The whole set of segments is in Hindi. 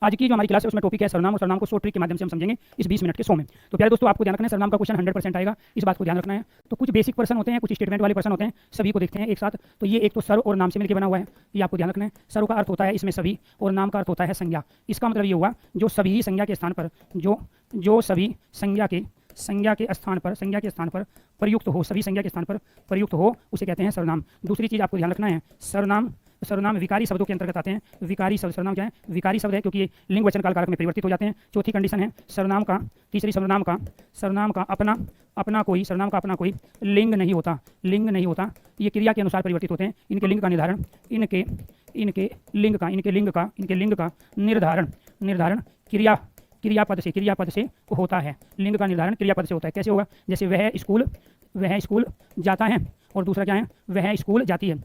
आज की जो हमारी क्लास है उसमें टॉपिक है सर्वनाम, और सर्वनाम को शॉर्ट ट्रिक के माध्यम से हम समझेंगे इस 20 मिनट के शो में। तो प्यारे दोस्तों, आपको ध्यान रखना है सर्वनाम का क्वेश्चन 100% आएगा, इस बात को ध्यान रखना है। तो कुछ बेसिक पर्सन होते हैं, कुछ स्टेटमेंट वाले पर्सन होते हैं, सभी को देखते हैं एक साथ। तो ये एक तो सर्व और नाम से मिलकर बना हुआ है, ये आपको ध्यान रखना है। सर्व का अर्थ होता है इसमें सभी, और नाम का अर्थ होता है संज्ञा। इसका मतलब ये हुआ जो सभी संज्ञा के स्थान पर जो सभी संज्ञा के स्थान पर प्रयुक्त हो, सभी संज्ञा के स्थान पर प्रयुक्त हो, उसे कहते हैं सर्वनाम। दूसरी चीज आपको ध्यान रखना है, सर्वनाम विकारी शब्दों के अंतर्गत आते हैं। विकारी शब्द, सर्वनाम क्या है? विकारी शब्द है, क्योंकि ये लिंग वचन काल कारक में परिवर्तित हो जाते हैं। चौथी कंडीशन है सर्वनाम का, तीसरी सर्वनाम का अपना कोई लिंग नहीं होता। ये क्रिया के अनुसार परिवर्तित होते हैं। इनके लिंग का निर्धारण क्रियापद से होता है। लिंग का निर्धारण क्रियापद से होता है। कैसे होगा? जैसे वह स्कूल जाता है, और दूसरा क्या है? वह स्कूल जाती है।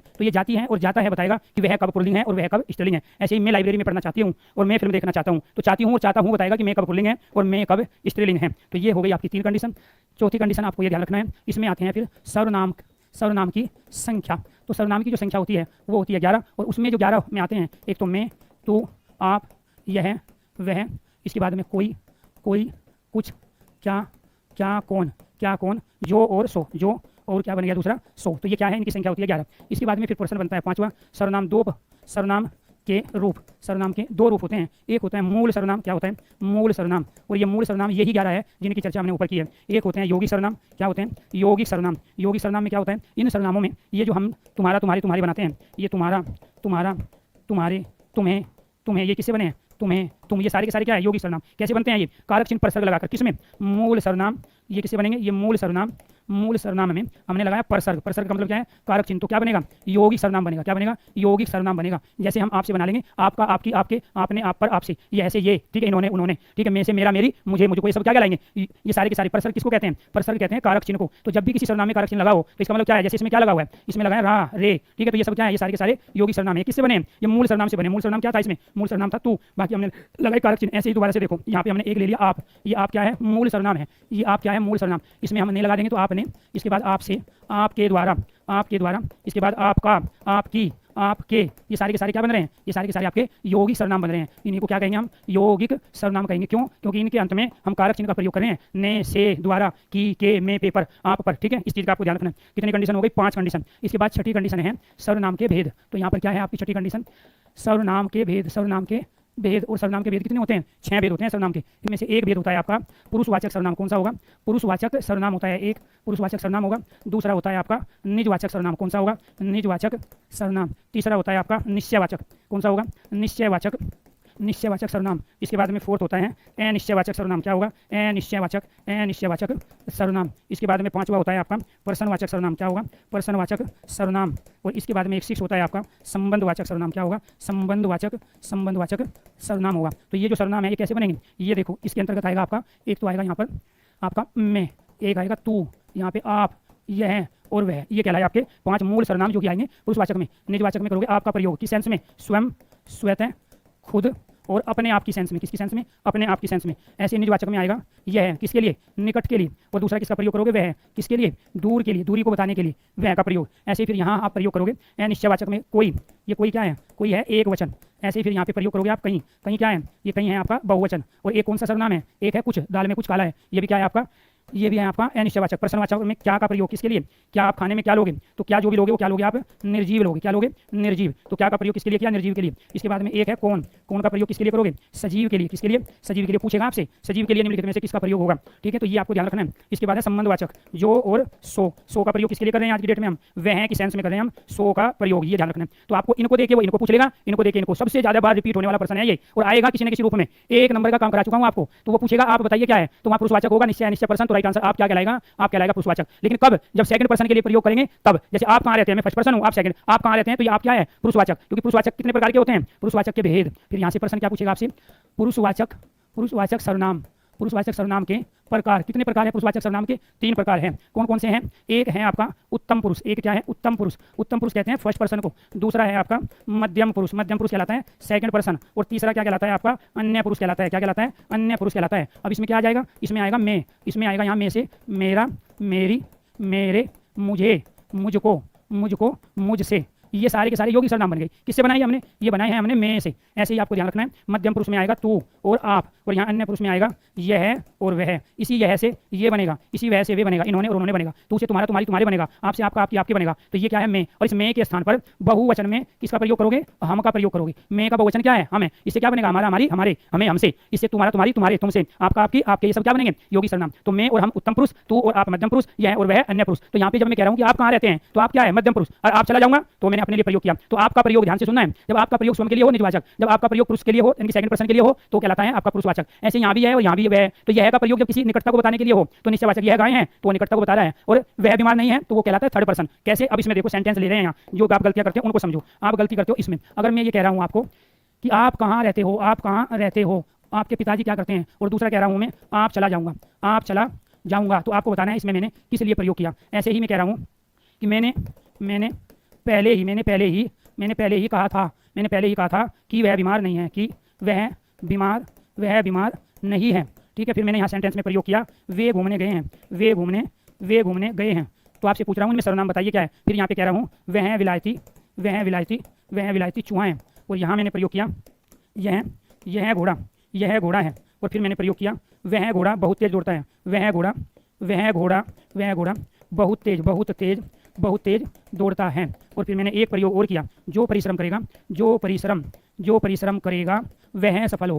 तो ये जाती है और जाता है बताएगा कि वह कब पुल्लिंग है और वह कब स्त्रीलिंग है। ऐसे ही मैं लाइब्रेरी में पढ़ना चाहती हूँ और मैं फिल्म देखना चाहता हूँ, तो चाहती हूँ और चाहता हूँ बताएगा कि मैं कब पुल्लिंग है और मैं कब स्त्रीलिंग है। तो ये हो गई आपकी 3 कंडीशन। चौथी कंडीशन आपको ये ध्यान रखना है, इसमें आते हैं फिर सर्वनाम की संख्या। तो सर्वनाम की जो संख्या होती है वो होती है 11, और उसमें जो 11 में आते हैं, एक तो मैं, तू, आप, यह, वह, इसके बाद में कोई, कुछ, क्या, कौन, जो और सो, जो और क्या बन गया दूसरा? सो। तो ये क्या है? इनकी संख्या होती है 11। इसके बाद में फिर प्रश्न बनता है 5वां, सर्वनाम के रूप। सर्वनाम के 2 रूप होते हैं। एक होता है मूल सर्वनाम। क्या होता है? मूल सर्वनाम। और ये मूल सर्वनाम यही 11 है जिनकी चर्चा हमने ऊपर की है। एक होते हैं यौगिक सर्वनाम। क्या होते हैं? यौगिक सर्वनाम में क्या होता है? इन सर्वनामों में ये जो हम तुम्हारा, तुम्हारे बनाते हैं, ये तुम्हारा, तुम्हारे, तुम्हें, ये किससे बने हैं? तुम्हें, तुम, ये सारे के सारे क्या है? यौगिक सर्वनाम। कैसे बनते हैं ये? कारक चिन्ह परसर्ग लगाकर। किसमें? मूल सर्वनाम। ये किससे बनेंगे? ये मूल सर्वनाम में हमने लगाया परसर्ग। परसर्ग का मतलब क्या है? कारक चिन्ह। तो क्या बनेगा? यौगिक सर्वनाम बनेगा। क्या बनेगा? यौगिक सर्वनाम बनेगा। जैसे हम आपसे बना लेंगे, आपका, आपकी, आपके, आपने, आप पर, आपसे, ये ऐसे, ये, ठीक है, इन्होंने, उन्होंने, ठीक है, मैं से, मेरा, मेरी, मुझे, मुझको, ये सब क्या कहलाएंगे? ये सारे के सारे परसर्ग किसको कहते हैं? परसर्ग कहते हैं कारक चिन्ह को। तो जब भी किसी सर्वनाम में कारक चिन्ह लगाओ तो इसका मतलब क्या है? जैसे इसमें क्या लगा हुआ है? इसमें लगाया रा, रे, ठीक है। तो ये सब क्या है? ये सारे के सारे यौगिक सर्वनाम है। किससे बने? ये मूल सर्वनाम से बने। मूल सर्वनाम क्या था? इसमें मूल सर्वनाम था तू, बाकी हमने लगाई कारक चिन्ह। ऐसे ही दोबारा से देखो, यहाँ पे हमने एक ले लिया आप, ये आप क्या है? मूल सर्वनाम है। ये आप क्या है? मूल सर्वनाम। इसमें हम नहीं लगा देंगे तो आपने, इसके बाद आपसे, आपके द्वारा, इसके बाद आपका, आपकी, आपके, ये सारे के सारे क्या बन रहे हैं? ये सारे के सारे आपके यौगिक सर्वनाम बन रहे हैं। इन्हीं को क्या कहेंगे? हम यौगिक सर्वनाम कहेंगे। क्यों? क्योंकि इनके अंत में हम कारक चिन्ह का प्रयोग कर रहे हैं। ने, से, द्वारा, की, के, में, पे, पर, आप पर, ठीक है। इस चीज का आपको ध्यान रखना है। कितनी कंडीशन हो गई? 5 कंडीशन। इसके बाद छठी कंडीशन है सर्वनाम के भेद। तो यहाँ पर क्या है आपकी छठी कंडीशन? सर्वनाम के भेद। और सर्वनाम के भेद कितने होते हैं? 6 भेद होते हैं सर्वनाम के। इनमें से एक भेद होता है आपका पुरुषवाचक सर्वनाम। कौन सा होगा? पुरुषवाचक सर्वनाम होता है एक, पुरुषवाचक सर्वनाम होगा। दूसरा होता है आपका निजवाचक सर्वनाम। कौन सा होगा? निजवाचक सर्वनाम। तीसरा होता है आपका निश्चयवाचक। कौन सा होगा? निश्चयवाचक सर्वनाम। इसके बाद में फोर्थ होता है अनिश्चयवाचक सर्वनाम। क्या होगा? अनिश्चयवाचक सर्वनाम। इसके बाद में 5वां होता है आपका प्रश्नवाचक सर्वनाम। क्या होगा? प्रश्नवाचक सर्वनाम। और इसके बाद में एक 6 होता है आपका संबंधवाचक सर्वनाम। क्या होगा? संबंधवाचक सर्वनाम होगा। तो ये जो सर्वनाम है ये कैसे बनेंगे? ये देखो, इसके अंतर्गत आएगा आपका, एक तो आएगा यहाँ पर आपका मैं, एक आएगा तू, यहाँ पे आप, यह और वह, ये कहलाए आपके 5 मूल सर्वनाम जो कि आएंगे पुरुषवाचक में। निजवाचक में करोगे आपका प्रयोग किस सेंस में? स्वयं, स्वतः, खुद और अपने आप की सेंस में। किसकी सेंस में? अपने आप की सेंस में। ऐसे निजवाचक में आएगा यह, किसके लिए? निकट के लिए। और दूसरा किसका प्रयोग करोगे? वह, किसके लिए? दूर के लिए, दूरी को बताने के लिए, वह का प्रयोग। ऐसे फिर यहाँ आप प्रयोग करोगे अनिश्चयवाचक में कोई, ये कोई क्या है? कोई है एक वचन। ऐसे फिर यहाँ पे प्रयोग करोगे आप कहीं, कहीं क्या है? ये कहीं है आपका बहुवचन। और एक कौन सा सर्वनाम है? एक है कुछ, दाल में कुछ काला है, ये भी क्या है आपका? ये भी है आपका अनिश्चयवाचक। प्रश्नवाचक में क्या का प्रयोग? किसके लिए? क्या आप खाने में क्या लोगे? तो क्या जो भी लोगे वो क्या लोगे आप? निर्जीव लोगे। क्या लोगे? निर्जीव। तो क्या का प्रयोग किसके लिए किया? निर्जीव के लिए। इसके बाद में एक है कौन, कौन का प्रयोग किसके लिए करोगे? सजीव के लिए। किसके लिए? सजीव के लिए। पूछेगा आपसे सजीव के लिए निम्नलिखित में से किसका प्रयोग होगा? ठीक है, तो ये आपको ध्यान रखना है। इसके बाद है संबंधवाचक, जो और सो का प्रयोग किसके लिए कर रहे हैं आज की डेट में? हम वह की सेंस में कर रहे हैं हम सो का प्रयोग, ये ध्यान रखना है। तो आपको इनको देके वो इनको पूछ लेगा, इनको देके इनको। सबसे ज्यादा बार रिपीट होने वाला प्रश्न है ये, और आएगा किसी न किसी रूप में। 1 नंबर का काम करा चुका हूं आपको। तो वो पूछेगा आप बताइए क्या है, तो वहां पुरुषवाचक होगा, निश्चय, अनिश्चय पर्सन। तो राइट आंसर आप क्या कहलाएगा? आप कहलाएगा पुरुषवाचक। लेकिन कब? जब सेकंड पर्सन के लिए प्रयोग करेंगे तब। जैसे आप कहां रहते हैं? मैं फर्स्ट पर्सन हूं, आप सेकंड। आप कहां रहते हैं? तो ये आप क्या है? पुरुषवाचक। क्योंकि पुरुषवाचक कितने प्रकार के होते हैं? पुरुषवाचक के भेद। फिर यहां से पर्सन क्या पूछेगा आपसे? पुरुषवाचक सर्वनाम। पुरुषवाचक सर्वनाम के प्रकार कितने प्रकार है? पुरुषवाचक सर्वनाम के 3 प्रकार हैं। कौन कौन से हैं? एक है आपका उत्तम पुरुष। एक क्या है? उत्तम पुरुष। उत्तम पुरुष कहते हैं फर्स्ट पर्सन को। दूसरा है आपका मध्यम पुरुष। मध्यम पुरुष कहलाता है सेकंड पर्सन। और तीसरा क्या कहलाता है आपका? अन्य पुरुष कहलाता है। क्या कहलाता है? अन्य पुरुष कहलाता है। अब इसमें क्या आ जाएगा? इसमें आएगा मैं। इसमें आएगा यहाँ में से मेरा, मेरी, मेरे, मुझे, मुझको, मुझसे। ये सारे के सारे यौगिक सर्वनाम बन गए। किससे बनाई हमने? ये बनाए हैं हमने में से। ऐसे ही आपको ध्यान रखना है। मध्यम पुरुष में आएगा तू और आप, और यहाँ अन्य पुरुष में आएगा यह और वह। इसी यह से ये बनेगा, इसी वह से वे बनेगा, इन्होंने और उन्होंने बनेगा। तू से तुम्हारा, तुम्हारी तुम्हारे बनेगा, आपसे आपका, आपकी आपके बनेगा। तो ये क्या है? में। और इस में के स्थान पर बहुवचन में किसका प्रयोग करोगे? हम का प्रयोग करोगे। में का बहुवचन क्या है? हम है। इससे क्या बनेगा? हमारा, हमारी, हमारे, हमें, हमसे। इससे तुम्हारा, तुम्हारी, तुम्हारे, तुमसे, आपका, आपकी, आपके, ये सब क्या बनेंगे? यौगिक सर्वनाम। तो में और हम उत्तम पुरुष, तू और आप मध्यम पुरुष, यह और वह अन्य पुरुष। तो यहाँ पे जब मैं कह रहा हूँ कि आप कहाँ रहते हैं, तो आप क्या है? मध्यम पुरुष। और आप चला जाऊंगा तो मैंने अपने लिए प्रयोग किया। तो आपका प्रयोग ध्यान से सुनना है। जब आपका प्रयोग स्वयं के लिए हो निजवाचक, जब आपका प्रयोग पुरुष के लिए हो यानी सेकंड पर्सन के लिए हो तो कहलाता है आपका पुरुषवाचक। ऐसे यहाँ भी है और यहाँ भी वह। तो यह का प्रयोग जब किसी निकटता को बताने के लिए हो तो निश्चयवाचक। यह गाय है तो वो निकटता को बता रहा है, और वह बीमार नहीं है तो वो कहलाता है थर्ड पर्सन। कैसे? अब इसमें देखो सेंटेंस ले रहे हैं यहाँ, जो आप गलतियां करते हो उनको समझो। आप गलती करते हो इसमें। अगर मैं ये कह रहा हूँ आपको कि आप कहाँ रहते हो, आप कहाँ रहते हो, आपके पिताजी क्या करते हैं, और दूसरा कह रहा हूँ मैं आप चला जाऊँगा, आप चला जाऊँगा, तो आपको बताना है इसमें मैंने किस लिए प्रयोग किया। ऐसे ही मैं कह रहा हूँ कि मैंने पहले ही कहा था कि वह बीमार नहीं है, कि वह बीमार नहीं है। ठीक है। फिर मैंने यहाँ सेंटेंस में प्रयोग किया वे घूमने गए हैं, वे घूमने गए हैं। तो आपसे पूछ रहा हूँ इनमें सर्वनाम बताइए क्या है। फिर यहाँ पे कह रहा हूँ वह विलायती चूहा है, और यहाँ मैंने प्रयोग किया यह घोड़ा है। और फिर मैंने प्रयोग किया वह घोड़ा बहुत तेज दौड़ता है, वह घोड़ा बहुत तेज दौड़ता है। और फिर मैंने एक प्रयोग और किया, जो परिश्रम करेगा वह सफल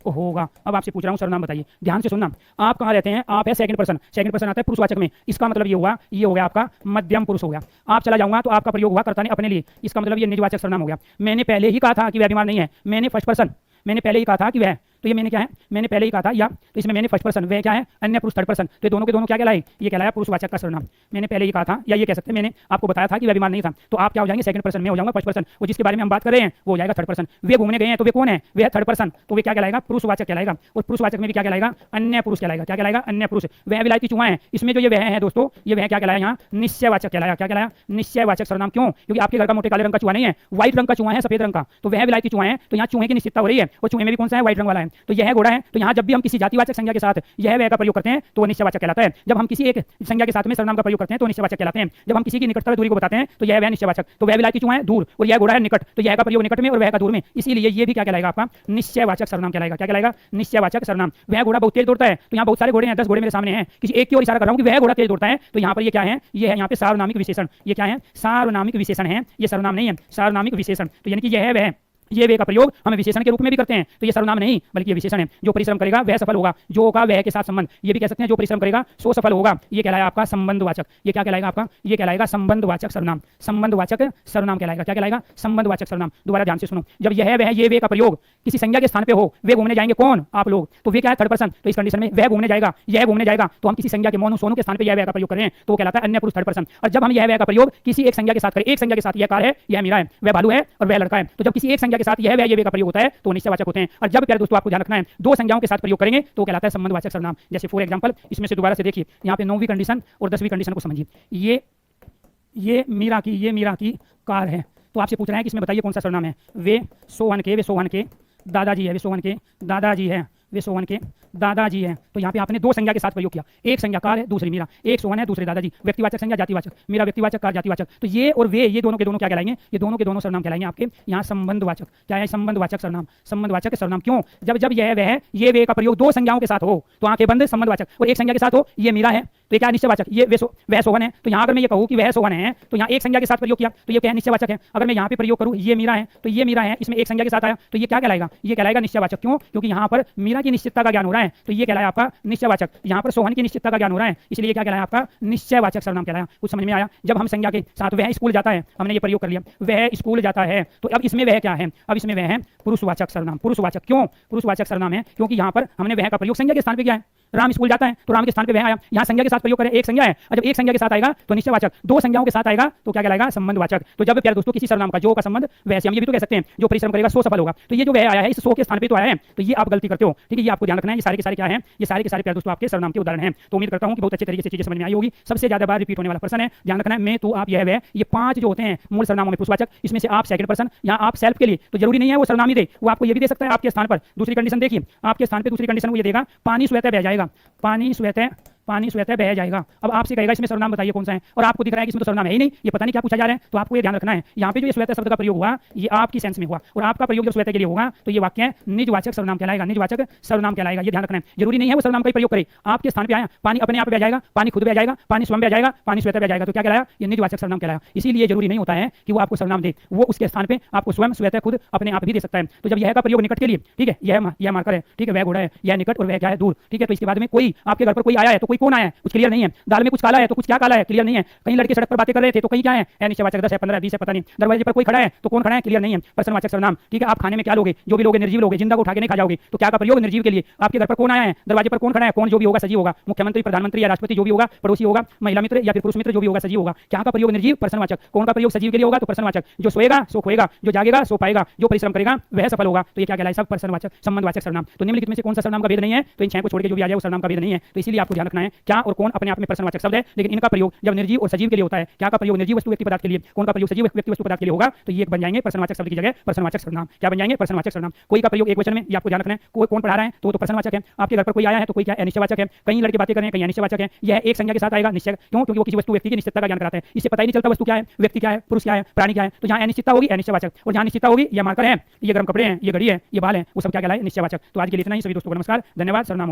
होगा। अब आपसे पूछ रहा हूँ सर्वनाम बताइए, ध्यान से सुनना। आप कहाँ रहते हैं? आप है सेकंड पर्सन आता है पुरुषवाचक में। इसका मतलब ये हो गया आपका मध्यम पुरुष हो गया। आप चला जाऊंगा तो आपका प्रयोग हुआ कर्ता ने अपने लिए, इसका मतलब ये निजवाचक सर्वनाम हो गया। मैंने पहले ही कहा था कि वह बीमार नहीं है, मैंने फर्स्ट पर्सन, मैंने पहले ही कहा था कि वह, तो ये मैंने क्या है? मैंने पहले ही कहा था, या तो इसमें मैंने फर्स्ट पर्सन, वह क्या है? अन्य पुरुष थर्ड पर्सन। तो दोनों के दोनों क्या कहलाए? ये कहलाया पुरुषवाचक का सर्वनाम। मैंने पहले ही कहा था, या ये कह सकते हैं मैंने आपको बताया था कि वह बीमार नहीं था। तो आप क्या हो जाएंगे? सेकंड पर्सन में हो जाऊंगा फर्स्ट पर्सन, और जिसके बारे में हम बात कर रहे हैं वो हो जाएगा थर्ड पर्सन। वे घूमने गए हैं तो वे कौन है? वे थर्ड पर्सन, तो वे क्या कहलाएगा? पुरुषवाचक कहलाएगा। और पुरुषवाचक में भी क्या कहलाएगा? अन्य पुरुष कहलाएगा। क्या कहलाएगा? अन्य पुरुष। वह विलायती चूहा है, इसमें जो ये वह है दोस्तों, ये वह क्या कहलाया? यहाँ निश्चयवाचक कहलाया। क्या कहलाया? निश्चयवाचक सर्वनाम। क्यों? क्योंकि आपके घर का मोटे काले रंग का चूहा नहीं है, व्हाइट रंग का चूहा है, सफेद रंग का। तो वह विलायती चूहा है, तो यहाँ चूहे की निश्चितता हो रही है, और चूहे में भी कौन सा है? व्हाइट रंग वाला है। तो यह घोड़ा है, तो यहाँ जब भी हम किसी जातिवाचक संज्ञा के साथ यह वह का प्रयोग करते हैं तो वो निश्चयवाचक कहलाता है। जब हम किसी एक संज्ञा के साथ में सर्वनाम का प्रयोग करते हैं तो निश्चयवाचक कहलाते हैं। जब हम किसी की निकटता दूरी को बताते हैं तो यह वह निश्चयवाचक। तो वह विलायती चूहा है दूर, और यह घोड़ा है निकट, तो यह का प्रयोग निकट में और वह का दूर में, इसीलिए ये भी क्या कहलाएगा? आपका निश्चयवाचक सर्वनाम कहलाएगा। क्या कहलाएगा? निश्चयवाचक सर्वनाम। वह घोड़ा बहुत तेज दौड़ता है, तो यहाँ बहुत सारे घोड़े हैं, 10 घोड़े मेरे सामने हैं, किसी एक की ओर इशारा कर रहा हूँ कि वह घोड़ा तेज दौड़ता है। तो यहाँ पर ये क्या है? ये है यहाँ पे सार्वनामिक विशेषण। ये क्या है? सार्वनामिक विशेषण है, ये सर्वनाम नहीं है, सार्वनामिक विशेषण। तो यानी कि यह है वह, ये वे का प्रयोग हम विशेषण के रूप में भी करते हैं। तो ये सर्वनाम नहीं बल्कि ये विशेषण है। जो परिश्रम करेगा वह सफल होगा, जो का वह के साथ संबंध, ये भी कह सकते हैं जो परिश्रम करेगा सो सफल होगा। ये कहलाया आपका संबंधवाचक। ये क्या कहलाएगा आपका? ये कहलाएगा संबंधवाचक सर्वनाम। संबंधवाचक सर्वनाम कहलाएगा। क्या कहलाएगा? संबंधवाचक सर्वनाम। दोबारा ध्यान से सुनो, जब यह वह ये वे का प्रयोग किसी संज्ञा के स्थान पे हो, वे घूमने जाएंगे, कौन? आप लोग। तो वे क्या है? Third person. तो इस कंडीशन में वह घूमने जाएगा, यह घूमने जाएगा, तो हम किसी संज्ञा के मोनू सोनू के स्थान पे यह वह का प्रयोग कर रहे हैं, तो वो कहलाता है अन्य पुरुष थर्ड पर्सन। और जब हम यह वह का प्रयोग किसी एक संज्ञा के साथ करें, एक संज्ञा के साथ, यह कार है, यह मीरा है, वह भालू है और वह लड़का है, तो जब किसी एक संज्ञा के साथ यह वह ये वे का प्रयोग होता है तो निश्चयवाचक होते हैं। और जब प्यारे दोस्तों आपको ध्यान रखना है, दो संज्ञाओं के साथ प्रयोग करेंगे तो कहलाता है संबंधवाचक सर्वनाम। जैसे फॉर एग्जांपल इसमें से दोबारा से देखिए, यहाँ पे 9वीं कंडीशन और 10वीं कंडीशन को समझिए। ये मीरा की कार है, तो आपसे पूछ रहे हैं कि इसमें बताइए कौन सा सर्वनाम है। वे सोहन के दादाजी है, वे सोहन के दादाजी है, वे सोहन के दादाजी है। तो यहाँ पे आपने दो संज्ञा के साथ प्रयोग किया, एक संज्ञा कार है, दूसरी मीरा, एक सोहन है, दूसरे दादाजी। व्यक्तिवाचक संज्ञा जातिवाचक, मीरा व्यक्तिवाचक, कार जातिवाचक। तो ये और वे, ये दोनों के दोनों क्या कहलाएंगे? ये दोनों के दोनों सर्वनाम कहलाएंगे आपके यहाँ संबंधवाचक। क्या है? संबंधवाचक सर्वनाम। संबंधवाचक सर्वनाम क्यों? जब यह वह ये वे का प्रयोग दो संज्ञाओं के साथ हो तो आंखें बंद संबंधवाचक, और एक संज्ञा के साथ हो ये मीरा है तो ये क्या? निश्चयवाचक। ये वह सोहन है, तो यहाँ अगर मैं ये कहूँ कि वह सोहन है तो यहाँ एक संज्ञा के साथ प्रयोग किया तो ये क्या है? निश्चयवाचक है। अगर मैं यहाँ पे प्रयोग करूँ ये मीरा है तो ये मीरा है, इसमें एक संज्ञा के साथ आया तो ये क्या कहलाएगा? ये कहलाएगा निश्चयवाचक। क्यों? क्योंकि यहाँ पर मीरा की निश्चितता का ज्ञान हो रहा है तो ये कहलाया आपका निश्चयवाचक। यहाँ पर सोहन की निश्चितता का ज्ञान हो रहा है इसलिए क्या कहलाया? आपका निश्चयवाचक सर्वनाम कहलाया। कुछ समझ में आया? जब हम संज्ञा के साथ वह स्कूल जाता है, हमने ये प्रयोग कर लिया, वह स्कूल जाता है, तो अब इसमें वह क्या है? अब इसमें वह है पुरुषवाचक सर्वनाम। पुरुषवाचक क्यों? पुरुषवाचक सर्वनाम है क्योंकि यहाँ पर हमने वह का प्रयोग संज्ञा के स्थान पे किया है। राम स्कूल जाता है तो राम के स्थान पे वह आया, यहाँ संज्ञा के साथ प्रयोग करें, एक संज्ञा है, और जब एक संज्ञा के साथ आएगा तो निश्चयवाचक, दो संज्ञाओं के साथ आएगा तो क्या कहलाएगा? संबंधवाचक। तो जब प्यारे दोस्तों किसी सर्वनाम का जो का संबंध, वैसे हम ये भी तो कह सकते हैं जो परिश्रम करेगा सो सफल होगा। तो ये जो वह आया है इस सो के स्थान पे तो आया है, तो ये आप गलती करते हो। ठीक है, ये आपको ध्यान रखना है। ये सारे के सारे क्या है? ये सारे के सारे प्यारे दोस्तों आपके सर्वनाम के उदाहरण हैं। तो उम्मीद करता हूं कि बहुत अच्छे तरीके से चीजें समझ में आई होगी। सबसे ज्यादा बार रिपीट होने वाला पर्सन है, ध्यान रखना है। मैं, तू, आप, यह, वह, ये 5 जो होते हैं मूल सर्वनामों में पुरुषवाचक, इसमें से आप सेकंड पर्सन या आप सेल्फ के लिए तो जरूरी नहीं है वो सर्वनाम ही दे, वो आपको ये भी दे सकता है आपके स्थान पर। दूसरी कंडीशन देखिए, आपके स्थान पे दूसरी कंडीशन वो ये देगा, पानी स्वतः बह जाएगा, पानी स्वतः पानी स्वतः बह जाएगा। अब आपसे कहेगा इसमें सर्वनाम बताइए कौन सा है, और आपको दिख रहा है कि इसमें तो सर्वनाम है ही नहीं, ये पता नहीं क्या पूछा जा रहा है। तो आपको ये ध्यान रखना है, यहाँ पे जो ये स्वतः शब्द का प्रयोग हुआ ये आपकी सेंस में हुआ, और आपका प्रयोग जब स्वतः के लिए होगा तो ये वाक्य निजवाचक सर्वनाम कहलाएगा, निजवाचक सर्वनाम कहलाएगा। ये ध्यान रखना है, जरूरी नहीं है वो सर्वनाम का प्रयोग करे। आपके स्थान पे आया, पानी अपने आप बह जाएगा, पानी खुद बह जाएगा, पानी स्वयं बह जाएगा, पानी स्वतः बह जाएगा, तो क्या कहलाया? ये निजवाचक सर्वनाम कहलाया। इसीलिए जरूरी नहीं होता है कि वो आपको सर्वनाम दे, वो उसके स्थान पे आपको स्वयं स्वतः खुद अपने आप भी दे सकता है। तो जब यह का प्रयोग निकट के लिए, ठीक है, यह मार्कर है, ठीक है, वह घोड़ा है, यह निकट और वह क्या है? दूर, ठीक है। तो इसके बाद में कोई आपके घर पर कोई आया है, तो कोई कौन आया है कुछ क्लियर नहीं है। दाल में कुछ काला है तो कुछ क्या काला है क्लियर नहीं है। कहीं लड़के सड़क पर बातें कर रहे थे तो कहीं क्या है? निश्चयवाचक 10 है, 15 है, 20 है, पता नहीं। दरवाजे पर कोई खड़ा है तो कौन खड़ा है क्लियर नहीं है, प्रश्नवाचक सर्वनाम, ठीक है। आप खाने में क्या लोगे? जो भी लोगे निर्जीव लोगे, जिंदा को उठा के नहीं खा जाओगे, तो क्या का प्रयोग? निर्जीव के लिए। आपके घर पर कौन आया है, दरवाजे पर कौन खड़ा है, कौन जो भी होगा सजीव होगा, मुख्यमंत्री, प्रधानमंत्री या राष्ट्रपति जो भी होगा, पड़ोसी होगा, महिला मित्र या फिर पुरुष मित्र जो भी होगा सजीव होगा। क्या का प्रयोग? निर्जीव, प्रश्नवाचक। कौन का प्रयोग सजीव के लिए होगा? तो प्रश्नवाचक। जो सोएगा सो खोएगा, जो जागेगा सो पाएगा, जो परिश्रम करेगा वह सफल होगा। तो ये क्या कहलाए? सब प्रश्नवाचक संबंधवाचक सर्वनाम। तो निम्नलिखित में से कौन सा सर्वनाम का भेद नहीं है? तो इन 6 को छोड़ के जो भी आ जाए वो सर्वनाम का भेद नहीं है। तो इसीलिए आपको ध्यान रखना है क्या और कौन अपने आप में प्रश्नवाचक शब्द है, लेकिन इनका प्रयोग जब निर्जीव और सजीव के लिए होता है। क्या का प्रयोग? निर्जीव वस्तु व्यक्ति पदार्थ के लिए, कौन का प्रयोग? सजीव व्यक्ति वस्तु पदार्थ के लिए होगा, तो ये बन जाएंगे प्रश्नवाचक शब्द की जगह प्रश्नवाचक सर्वनाम। क्या बन जाएंगे? प्रश्नवाचक सर्वनाम। कोई का प्रयोग एक वचन में, ये आपको ध्यान रखना है। कोई कौन पढ़ा रहा है तो प्रश्नवाचक है। आपके घर पर कोई आया है तो कोई क्या है? निश्चयवाचक है। कई लड़के बातें कर रहे हैं, कहीं निश्चयवाचक है। यह एक संज्ञा के साथ आएगा, निश्चय। क्यों? क्योंकि वो किसी वस्तु व्यक्ति की निश्चितता का ज्ञान कराता है। इससे पता ही नहीं चलता वस्तु क्या है, व्यक्ति क्या है, पुरुष क्या है, प्राणी क्या है। तो जहाँ अनिश्चितता होगी अनिश्चयवाचक, और जहाँ निश्चितता होगी ये मार्कर है, ये गर्म कपड़े हैं, ये घड़ी है, ये बाल है, वो सब क्या कहलाए? निश्चयवाचक। तो आज के लिए इतना ही। सभी दोस्तों को नमस्कार, धन्यवाद, सर्वनाम।